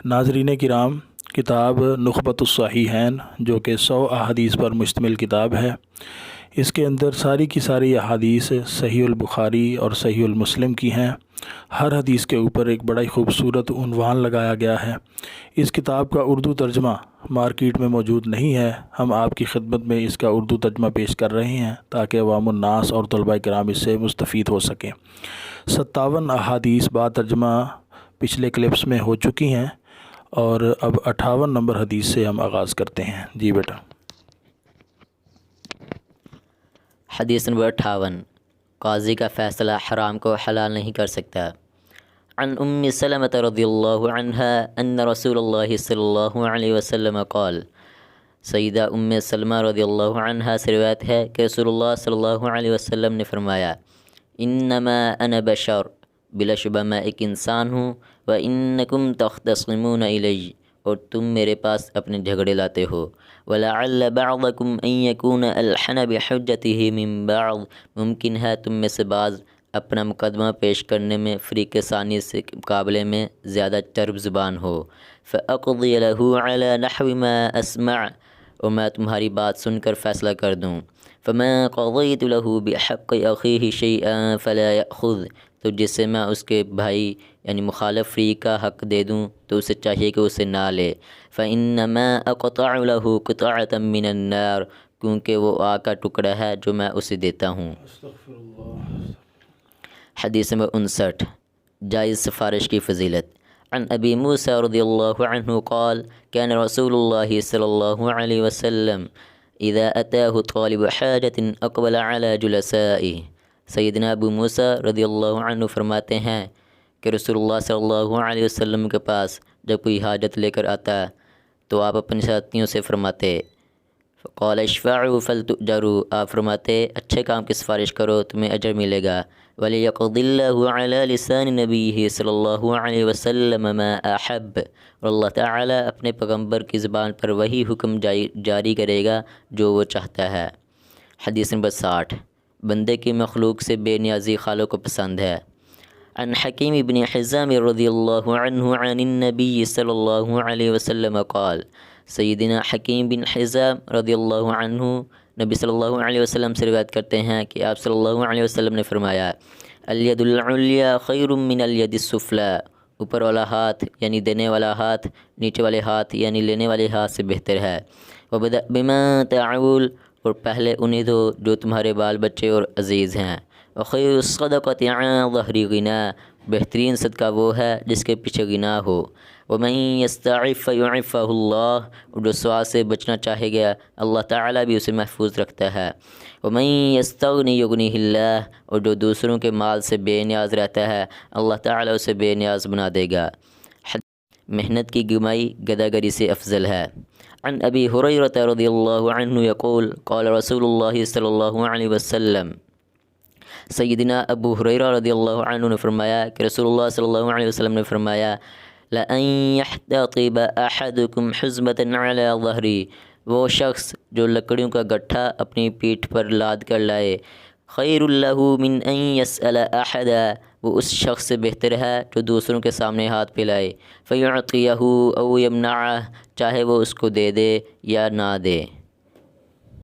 ناظرین کرام، کتاب نخبۃ الصحیحین جو کہ 100 احادیث پر مشتمل کتاب ہے، اس کے اندر ساری کی ساری احادیث صحیح البخاری اور صحیح المسلم کی ہیں۔ ہر حدیث کے اوپر ایک بڑا ہی خوبصورت عنوان لگایا گیا ہے۔ اس کتاب کا اردو ترجمہ مارکیٹ میں موجود نہیں ہے، ہم آپ کی خدمت میں اس کا اردو ترجمہ پیش کر رہے ہیں تاکہ عوام الناس اور طلباء کرام اس سے مستفید ہو سکیں۔ 57 احادیث با ترجمہ پچھلے کلپس میں ہو چکی ہیں اور اب 58 نمبر حدیث سے ہم آغاز کرتے ہیں۔ جی بیٹا۔ حدیث نمبر 58، قاضی کا فیصلہ حرام کو حلال نہیں کر سکتا۔ عن ام سلمۃ رضی اللہ عنہا ان رسول اللہ صلی اللہ علیہ وسلم قال، سیدہ ام سلمہ رضی اللہ عنہا سے روایت ہے کہ رسول اللہ صلی اللہ علیہ وسلم نے فرمایا، انما انا بشر، بلا شبہ میں ایک انسان ہوں، وانکم تختصمون الی، اور تم میرے پاس اپنے جھگڑے لاتے ہو، ولعل بعضکم ان یکون الحن بحجتہ من بعض، ممکن ہے تم میں سے بعض اپنا مقدمہ پیش کرنے میں فریق ثانی سے مقابلے میں زیادہ چرب زبان ہو، فاقضی لہ علی نحو ما اسمع، اور میں تمہاری بات سن کر فیصلہ کر دوں، فما قضیت لہ بحق اخیہ شیئا فلا یأخذ، تو جس سے میں اس کے بھائی یعنی مخالف فریق کا حق دے دوں تو اسے چاہیے کہ اسے نہ لے، فإنما اقطع لہ قطعۃ من النار، کیونکہ وہ آگ کا ٹکڑا ہے جو میں اسے دیتا ہوں۔ حدیث نمبر 59، جائز سفارش کی فضیلت۔ عن ابی موسیٰ رضی اللہ عنہ قال، كان رسول اللہ صلی اللہ علیہ وسلم اذا اتاه طالب حاجت اقبل على جلسائه، سیدنا ابو موسیٰ رضی اللہ عنہ فرماتے ہیں کہ رسول اللہ صلی اللہ علیہ وسلم کے پاس جب کوئی حاجت لے کر آتا تو آپ اپنے ساتھیوں سے فرماتے، قال اشفعوا فلتؤجروا، آپ فرماتے اچھے کام کی سفارش کرو تمہیں اجر ملے گا، وَلِيَقْضِ اللَّهُ عَلَى لِسَانِ نَبِيِّهِ صلی اللہ علیہ وسلم ما احب، اور اللہ تعالیٰ اپنے پیغمبر کی زبان پر وہی حکم جاری کرے گا جو وہ چاہتا ہے۔ حدیث نمبر 60، بندے کی مخلوق سے بے نیازی خالق کو پسند ہے۔ عن حکیم بن حزام رضی اللہ عنہ عن النبی صلی اللہ علیہ وسلم قال، سیدنا حکیم بن حزام رضی اللہ عنہ نبی صلی اللہ علیہ وسلم سے روایت کرتے ہیں کہ آپ صلی اللہ علیہ وسلم نے فرمایا، الید العلیٰ خیر من الید السفلیٰ، اوپر والا ہاتھ یعنی دینے والا ہاتھ نیچے والے ہاتھ یعنی لینے والے ہاتھ سے بہتر ہے، وبدأ بما تعول، اور پہلے انہیں دو جو تمہارے بال بچے اور عزیز ہیں، وخیر الصدقۃ عن ظہر غنا، بہترین صدقہ وہ ہے جس کے پیچھے غنا ہو، ومن یستعف یعفہ اللہ، اور جو سوال سے بچنا چاہے گا اللہ تعالیٰ بھی اسے محفوظ رکھتا ہے، ومن یستغنی یغنیہ اللہ، اور جو دوسروں کے مال سے بے نیاز رہتا ہے اللہ تعالیٰ اسے بے نیاز بنا دے گا۔ محنت کی کمائی گداگری سے افضل ہے۔ عن ابی ہریرہ رضی اللہ عنہ یقول، قال رسول اللہ صلی اللہ علیہ وسلم، سیدنا ابو ہریرہ رضی اللہ عنہ نے فرمایا کہ رسول اللہ صلی اللہ علیہ وسلم نے فرمایا، لَأَن يَحْتَطِبَ أَحَدُكُمْ حُزْمَةً عَلَى ظَهْرِهِ، وہ شخص جو لکڑیوں کا گٹھا اپنی پیٹھ پر لاد کر لائے، خیر له من ان يسأل احدا، وہ اس شخص سے بہتر ہے جو دوسروں کے سامنے ہاتھ پھیلائے، فیعطیہ او یمنعہ، چاہے وہ اس کو دے دے یا نہ دے۔